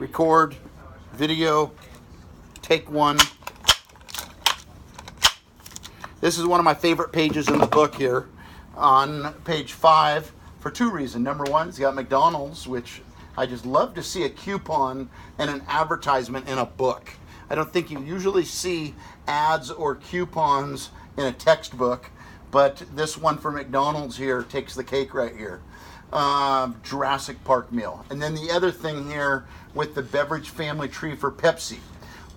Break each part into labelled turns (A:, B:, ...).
A: record, video, take one. This is one of my favorite pages in the book here on page 5 for two reasons. Number one, it's got McDonald's, which I just love to see a coupon and an advertisement in a book. I don't think you usually see ads or coupons in a textbook, but this one for McDonald's here takes the cake right here. Jurassic Park meal. And then the other thing here with the beverage family tree for Pepsi.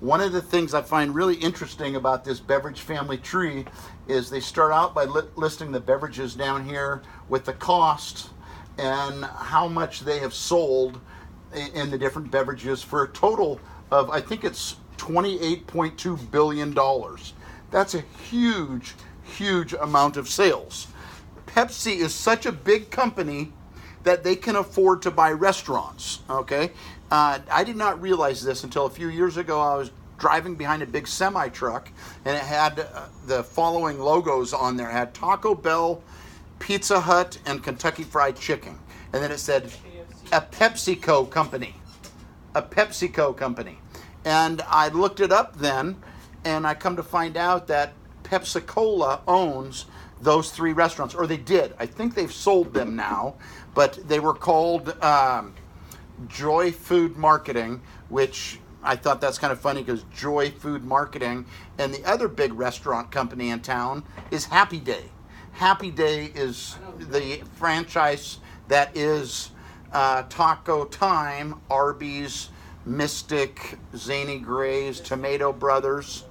A: One of the things I find really interesting about this beverage family tree is they start out by listing the beverages down here with the cost and how much they have sold in the different beverages for a total of, I think it's $28.2 billion. That's a huge, huge amount of sales. Pepsi is such a big company that they can afford to buy restaurants, okay? I did not realize this until a few years ago. I was driving behind a big semi truck and it had the following logos on there. It had Taco Bell, Pizza Hut, and Kentucky Fried Chicken. And then it said a PepsiCo company. A PepsiCo company. And I looked it up then, and I come to find out that Pepsi-Cola owns those three restaurants, or they did. I think they've sold them now, but they were called Joy Food Marketing, which I thought that's kind of funny because Joy Food Marketing, and the other big restaurant company in town is Happy Day. Happy Day is the franchise that is Taco Time, Arby's, Mystic, Zany Gray's, Tomato Brothers.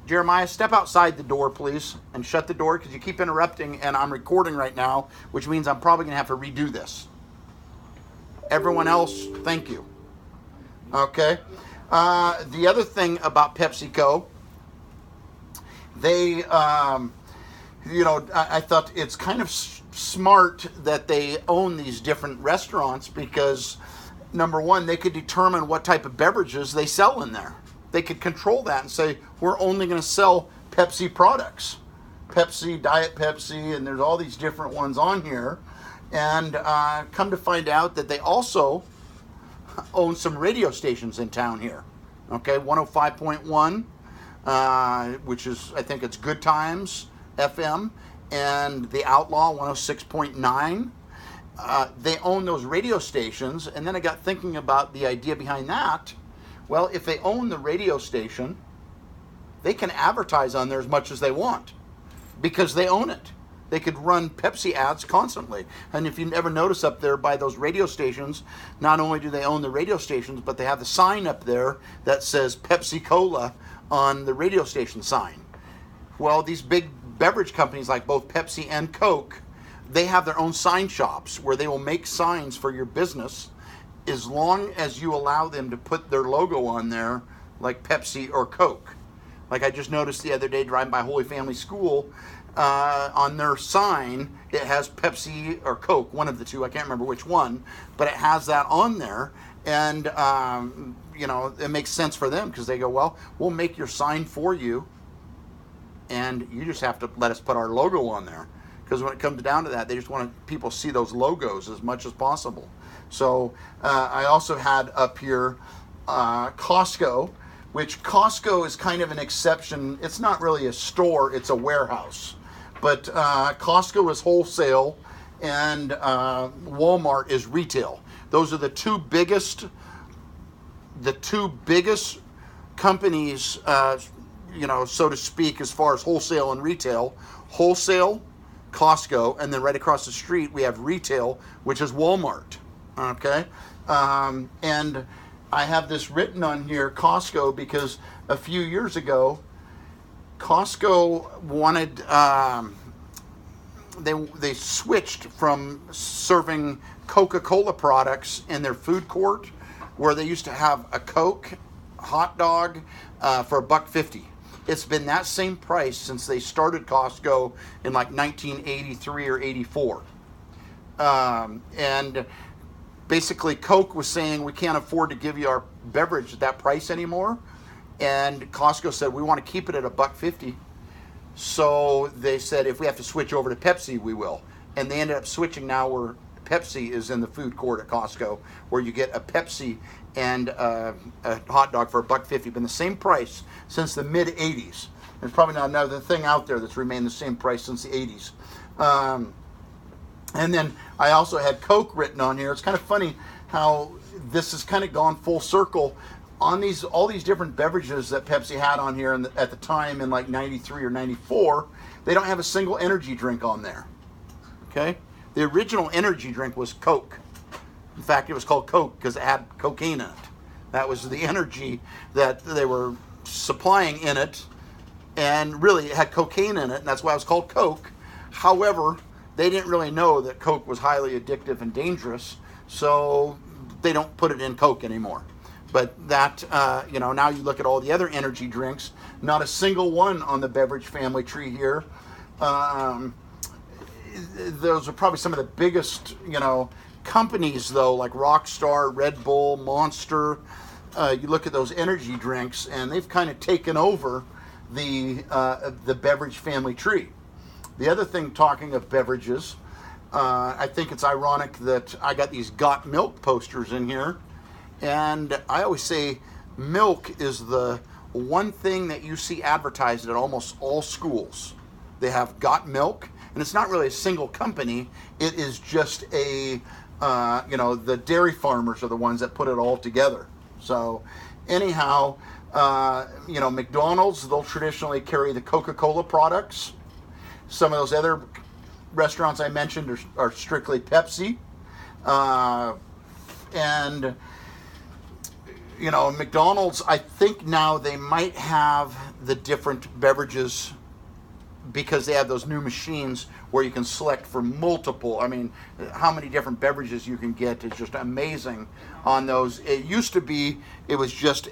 A: Jeremiah, step outside the door, please, and shut the door because you keep interrupting, and I'm recording right now, which means I'm probably going to have to redo this. Everyone else, thank you. Okay. The other thing about PepsiCo, they, I thought it's kind of smart that they own these different restaurants because, number one, they could determine what type of beverages they sell in there. They could control that and say, we're only going to sell Pepsi products. Pepsi, Diet Pepsi, and there's all these different ones on here. And come to find out that they also own some radio stations in town here. Okay, 105.1, which is, I think it's Good Times FM, and The Outlaw 106.9. They own those radio stations, and then I got thinking about the idea behind that. Well, if they own the radio station, they can advertise on there as much as they want because they own it. They could run Pepsi ads constantly. And if you ever notice up there by those radio stations, not only do they own the radio stations, but they have the sign up there that says Pepsi-Cola on the radio station sign. Well, these big beverage companies like both Pepsi and Coke, they have their own sign shops where they will make signs for your business as long as you allow them to put their logo on there like Pepsi or Coke. Like I just noticed the other day driving by Holy Family School, on their sign, it has Pepsi or Coke, one of the two, I can't remember which one, but it has that on there. And, it makes sense for them because they go, well, we'll make your sign for you and you just have to let us put our logo on there. Because when it comes down to that, they just want people to see those logos as much as possible. So I also had up here Costco, which Costco is kind of an exception. It's not really a store, it's a warehouse. But Costco is wholesale and Walmart is retail. Those are the two biggest companies, so to speak, as far as wholesale and retail. Wholesale, Costco, and then right across the street we have retail, which is Walmart. Okay, and I have this written on here, Costco, because a few years ago, Costco wanted, they switched from serving Coca-Cola products in their food court, where they used to have a Coke hot dog for $1.50. It's been that same price since they started Costco in like 1983 or 84. And basically Coke was saying we can't afford to give you our beverage at that price anymore. And Costco said we want to keep it at $1.50. So they said if we have to switch over to Pepsi, we will. And they ended up switching. Now we're Pepsi is in the food court at Costco, where you get a Pepsi and a hot dog for $1.50, been the same price since the mid '80s. There's probably not another thing out there that's remained the same price since the '80s. And then I also had Coke written on here. It's kind of funny how this has kind of gone full circle on all these different beverages that Pepsi had on here at the time in like '93 or '94. They don't have a single energy drink on there. Okay, the original energy drink was Coke. In fact, it was called Coke because it had cocaine in it. That was the energy that they were supplying in it, and really it had cocaine in it, and that's why it was called Coke. However, they didn't really know that Coke was highly addictive and dangerous, so they don't put it in Coke anymore. But that, now you look at all the other energy drinks, not a single one on the beverage family tree here. Those are probably some of the biggest, companies, though, like Rockstar, Red Bull, Monster. You look at those energy drinks, and they've kind of taken over the beverage family tree. The other thing, talking of beverages, I think it's ironic that I got these Got Milk posters in here. And I always say milk is the one thing that you see advertised at almost all schools. They have Got Milk, and it's not really a single company. It is just the dairy farmers are the ones that put it all together. So anyhow, McDonald's, they'll traditionally carry the Coca-Cola products. Some of those other restaurants I mentioned are strictly Pepsi. And McDonald's, I think now they might have the different beverages because they have those new machines where you can select for multiple. I mean, how many different beverages you can get is just amazing on those. It used to be, it was just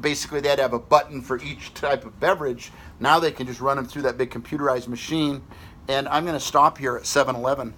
A: basically they had to have a button for each type of beverage. Now they can just run them through that big computerized machine. And I'm going to stop here at 7-Eleven.